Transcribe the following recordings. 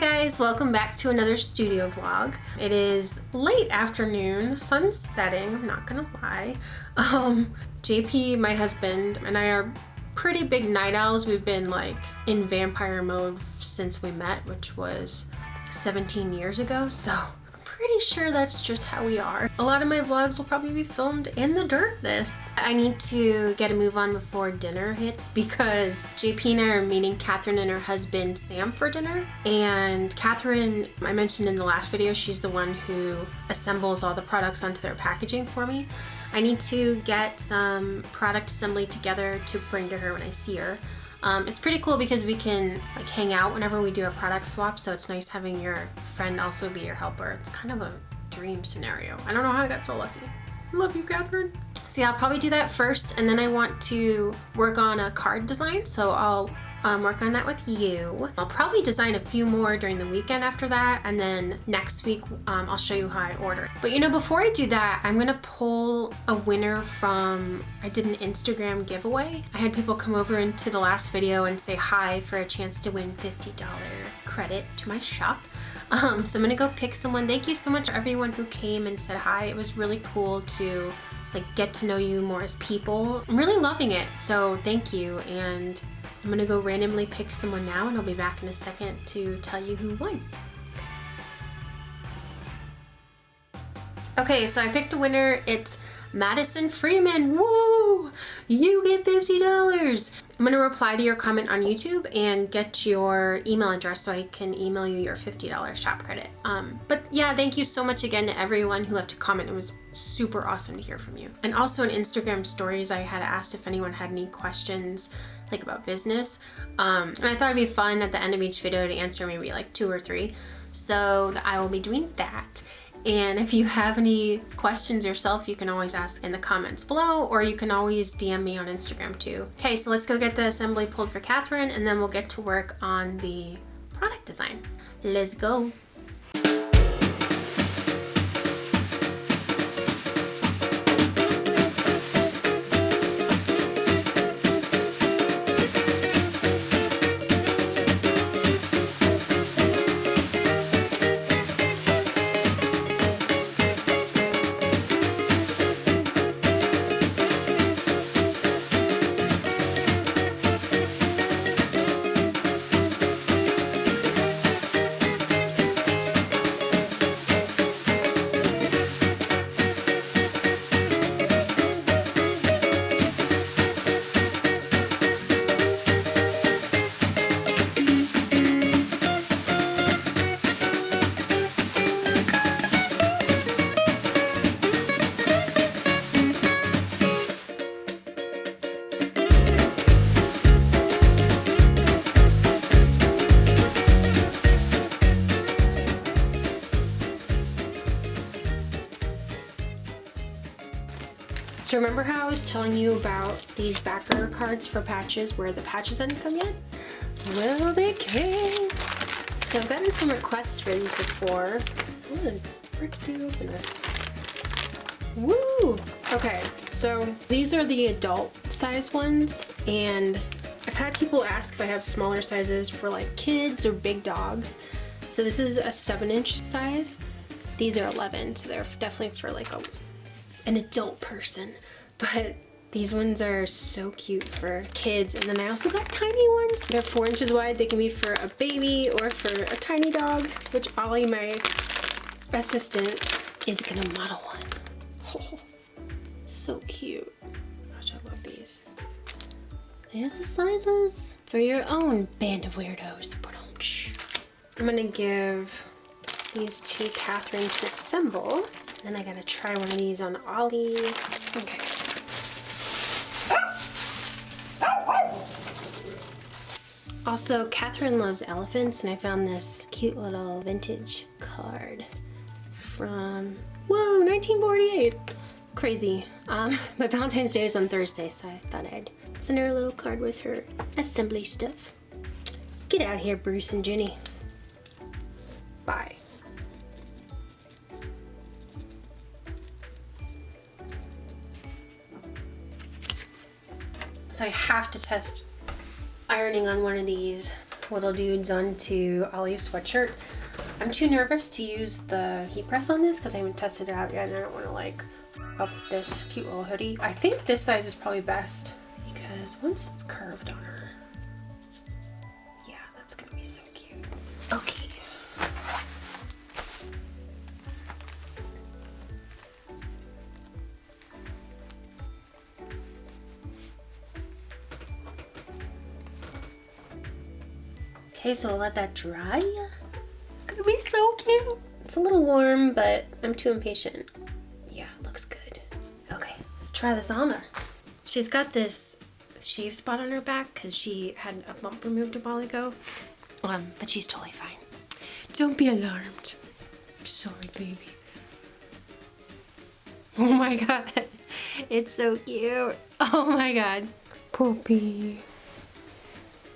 guys, welcome back to another studio vlog. It is late afternoon, the sun's setting, I'm not gonna lie. JP, my husband, and I are pretty big night owls. We've been like in vampire mode since we met, which was 17 years ago, so I'm pretty sure that's just how we are. A lot of my vlogs will probably be filmed in the darkness. I need to get a move on before dinner hits because JP and I are meeting Catherine and her husband Sam for dinner. And Catherine, I mentioned in the last video, she's the one who assembles all the products onto their packaging for me. I need to get some product assembly together to bring to her when I see her. It's pretty cool because we can like hang out whenever we do a product swap, so it's nice having your friend also be your helper. It's kind of a dream scenario. I don't know how I got so lucky. Love you, Catherine. So yeah, I'll probably do that first, and then I want to work on a card design, so I'll work on that with you. I'll probably design a few more during the weekend after that, and then next week I'll show you how I order. But you know, before I do that, I'm gonna pull a winner from, I did an Instagram giveaway. I had people come over into the last video and say hi for a chance to win $50 credit to my shop. So I'm gonna go pick someone. Thank you so much to everyone who came and said hi. It was really cool to like get to know you more as people. I'm really loving it, so thank you. And I'm gonna go randomly pick someone now, and I'll be back in a second to tell you who won. Okay, so I picked a winner. It's Madison Freeman. Woo! You get $50. I'm gonna reply to your comment on YouTube and get your email address so I can email you your $50 shop credit. But yeah, thank you so much again to everyone who left a comment. It was super awesome to hear from you. And also in Instagram stories, I had asked if anyone had any questions like about business. And I thought it'd be fun at the end of each video to answer maybe like 2 or 3. So I will be doing that. And if you have any questions yourself, you can always ask in the comments below, or you can always DM me on Instagram too. Okay, so let's go get the assembly pulled for Catherine, and then we'll get to work on the product design. Let's go. So remember how I was telling you about these backer cards for patches where the patches hadn't come yet? Well, they came. So I've gotten some requests for these before. How the frick do you open this? Woo! Okay, so these are the adult size ones, and I've had people ask if I have smaller sizes for like kids or big dogs. So this is a 7-inch size. These are 11, so they're definitely for like an adult person. But these ones are so cute for kids. And then I also got tiny ones. They're 4 inches wide. They can be for a baby or for a tiny dog, which Ollie, my assistant, is gonna model one. Oh, so cute. Gosh, I love these. There's the sizes for your own band of weirdos. I'm gonna give these to Catherine to assemble. Then I gotta try one of these on Ollie. Okay. Also, Catherine loves elephants, and I found this cute little vintage card from, whoa, 1948. Crazy. But Valentine's Day is on Thursday, so I thought I'd send her a little card with her assembly stuff. Get out of here, Bruce and Jenny. Bye. So I have to test ironing on one of these little dudes onto Ollie's sweatshirt. I'm too nervous to use the heat press on this because I haven't tested it out yet and I don't want to like up this cute little hoodie. I think this size is probably best because once it's curved on her, yeah, that's gonna be so cute. Okay. Okay, so we'll let that dry. It's gonna be so cute. It's a little warm, but I'm too impatient. Yeah, it looks good. Okay, let's try this on her. She's got this shave spot on her back because she had a bump removed a while ago. But she's totally fine. Don't be alarmed. Sorry, baby. Oh my god. It's so cute. Oh my god. Puppy.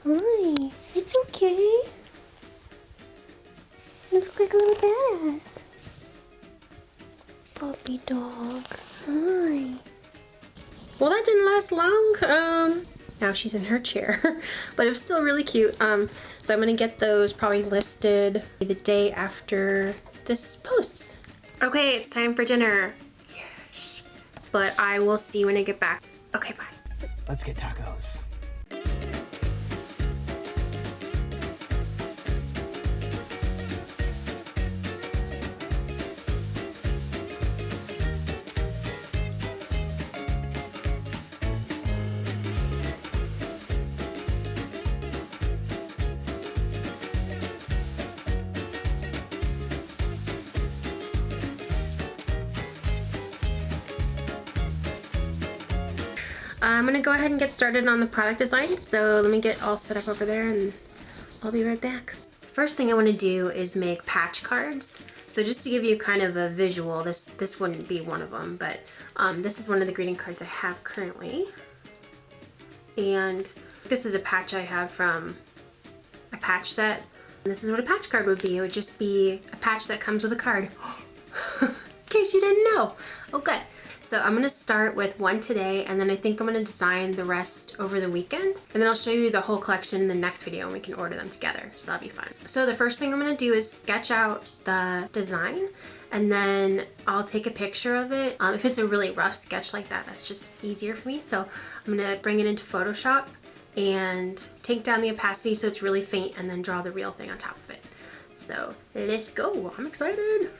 Hi. It's okay. You look like a little badass. Puppy dog. Hi. Well, that didn't last long. Now she's in her chair. But it was still really cute. So I'm gonna get those probably listed the day after this posts. Okay, it's time for dinner. Yes. But I will see you when I get back. Okay, bye. Let's get tacos. I'm gonna go ahead and get started on the product design, so let me get all set up over there and I'll be right back. First thing I want to do is make patch cards. So just to give you kind of a visual, this wouldn't be one of them, but this is one of the greeting cards I have currently. And this is a patch I have from a patch set. And this is what a patch card would be. It would just be a patch that comes with a card. In case you didn't know. Okay. So I'm gonna start with one today, and then I think I'm gonna design the rest over the weekend. And then I'll show you the whole collection in the next video and we can order them together. So that'll be fun. So the first thing I'm gonna do is sketch out the design, and then I'll take a picture of it. If it's a really rough sketch like that, that's just easier for me. So I'm gonna bring it into Photoshop and take down the opacity so it's really faint, and then draw the real thing on top of it. So let's go, I'm excited.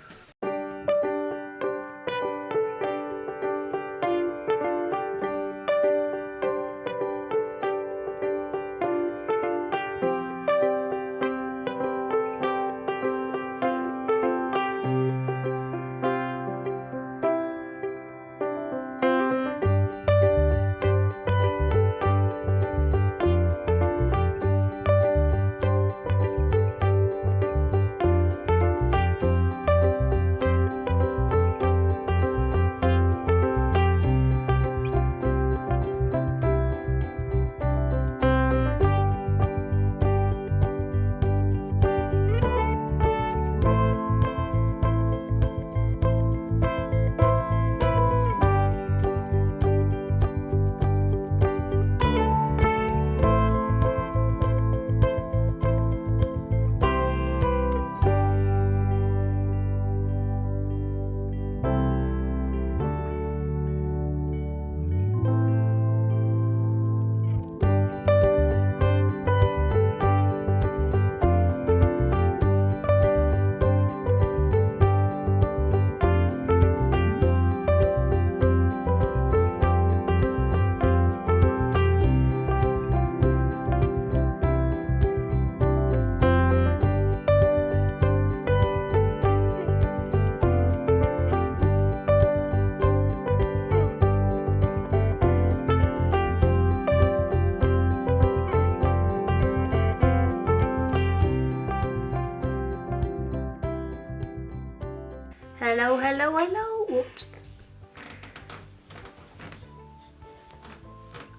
Hello, hello, hello. Whoops.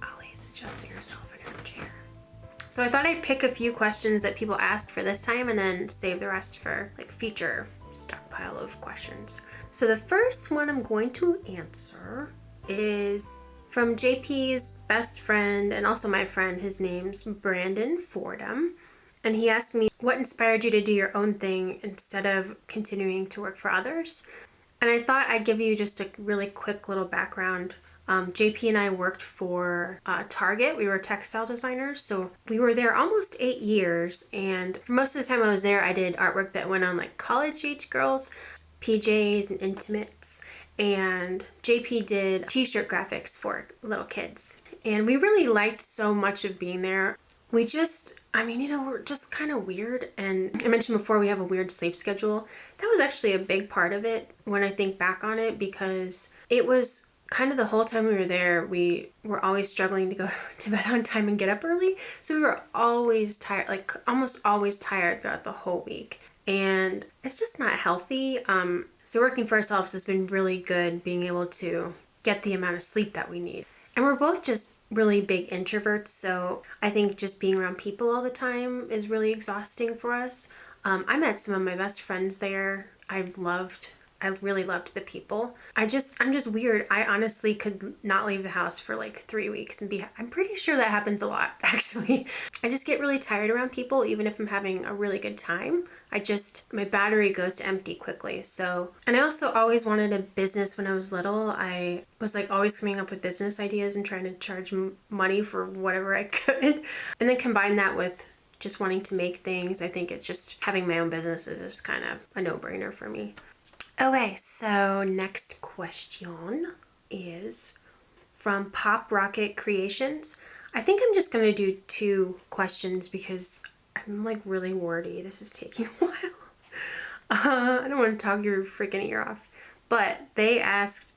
Ollie's adjusting herself in her chair. So I thought I'd pick a few questions that people asked for this time and then save the rest for like future stockpile of questions. So the first one I'm going to answer is from JP's best friend and also my friend. His name's Brandon Fordham. And he asked me, what inspired you to do your own thing instead of continuing to work for others? And I thought I'd give you just a really quick little background. JP and I worked for Target. We were textile designers, so we were there almost 8 years. And for most of the time I was there, I did artwork that went on like college-age girls, PJs and intimates. And JP did t-shirt graphics for little kids. And we really liked so much of being there. We just, we're just kind of weird. And I mentioned before we have a weird sleep schedule. That was actually a big part of it when I think back on it, because it was kind of the whole time we were there, we were always struggling to go to bed on time and get up early. So we were always tired, like almost always tired throughout the whole week. And it's just not healthy. So working for ourselves has been really good, being able to get the amount of sleep that we need. And we're both just really big introverts, so I think just being around people all the time is really exhausting for us. I met some of my best friends there. I really loved the people. I'm just weird. I honestly could not leave the house for like 3 weeks and I'm pretty sure that happens a lot, actually. I just get really tired around people, even if I'm having a really good time. My battery goes to empty quickly. So, and I also always wanted a business when I was little. I was like always coming up with business ideas and trying to charge money for whatever I could. And then combine that with just wanting to make things. I think it's just having my own business is just kind of a no-brainer for me. Okay, so next question is from Pop Rocket Creations. I think I'm just going to do 2 questions because I'm like really wordy. This is taking a while. I don't want to talk your freaking ear off. But they asked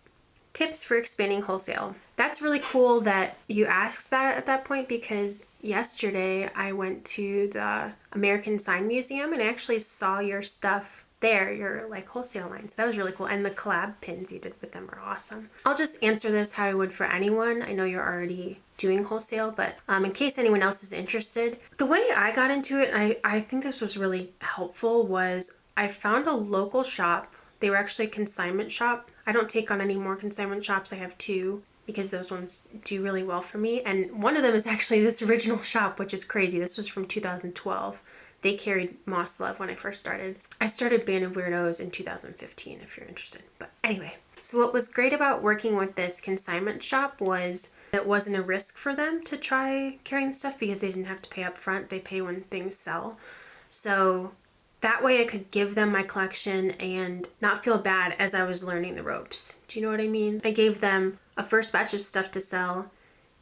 tips for expanding wholesale. That's really cool that you asked that at that point, because yesterday I went to the American Sign Museum and I actually saw your stuff there, your like wholesale lines. That was really cool. And the collab pins you did with them are awesome. I'll just answer this how I would for anyone. I know you're already doing wholesale, but in case anyone else is interested, the way I got into it, I think this was really helpful, was I found a local shop. They were actually a consignment shop. I don't take on any more consignment shops. I have 2 because those ones do really well for me. And one of them is actually this original shop, which is crazy. This was from 2012. They carried Moss Love when I first started. I started Band of Weirdos in 2015, if you're interested. But anyway, so what was great about working with this consignment shop was it wasn't a risk for them to try carrying stuff because they didn't have to pay up front. They pay when things sell. So that way I could give them my collection and not feel bad as I was learning the ropes. Do you know what I mean? I gave them a first batch of stuff to sell,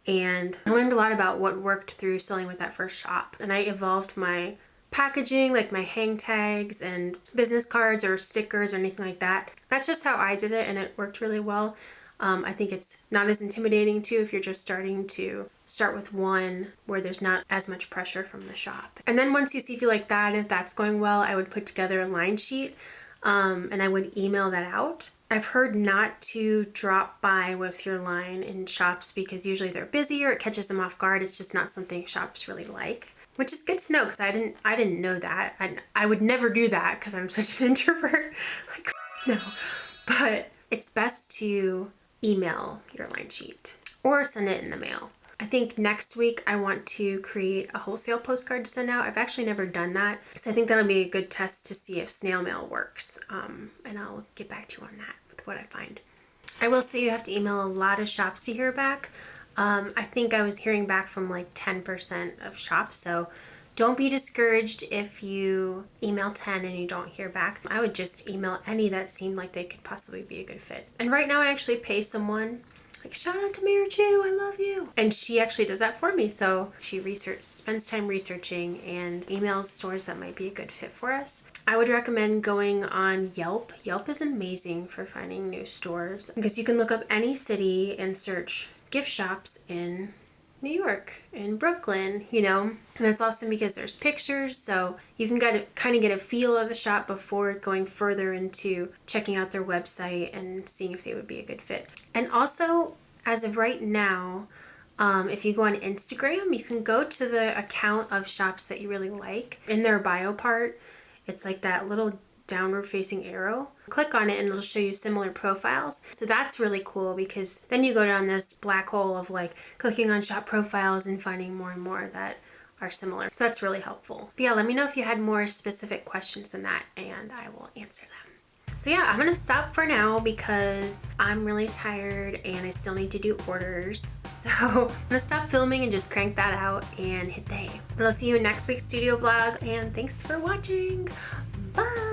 and I learned a lot about what worked through selling with that first shop. And I evolved my packaging, like my hang tags and business cards or stickers or anything like that. That's just how I did it, and it worked really well. I think it's not as intimidating too if you're just starting to start with one where there's not as much pressure from the shop. And then once you see if you like that, if that's going well, I would put together a line sheet and I would email that out. I've heard not to drop by with your line in shops because usually they're busy or it catches them off guard. It's just not something shops really like, which is good to know because I didn't know that. I would never do that because I'm such an introvert. Like, no. But it's best to email your line sheet or send it in the mail. I think next week I want to create a wholesale postcard to send out. I've actually never done that, so I think that'll be a good test to see if snail mail works. And I'll get back to you on that with what I find. I will say you have to email a lot of shops to hear back. I think I was hearing back from like 10% of shops, so don't be discouraged if you email 10 and you don't hear back. I would just email any that seemed like they could possibly be a good fit. And right now I actually pay someone, like, shout out to Mary Chu, I love you. And she actually does that for me. So she spends time researching and emails stores that might be a good fit for us. I would recommend going on Yelp. Yelp is amazing for finding new stores because you can look up any city and search gift shops in New York, in Brooklyn, you know, and that's awesome because there's pictures, so you can kind of get a feel of the shop before going further into checking out their website and seeing if they would be a good fit. And also, as of right now, if you go on Instagram, you can go to the account of shops that you really like. In their bio part, it's like that little downward facing arrow. Click on it and it'll show you similar profiles. So that's really cool because then you go down this black hole of like clicking on shop profiles and finding more and more that are similar. So that's really helpful. But yeah, let me know if you had more specific questions than that and I will answer them. So yeah, I'm gonna stop for now because I'm really tired and I still need to do orders. So I'm gonna stop filming and just crank that out and hit the hay. But I'll see you in next week's studio vlog, and thanks for watching. Bye!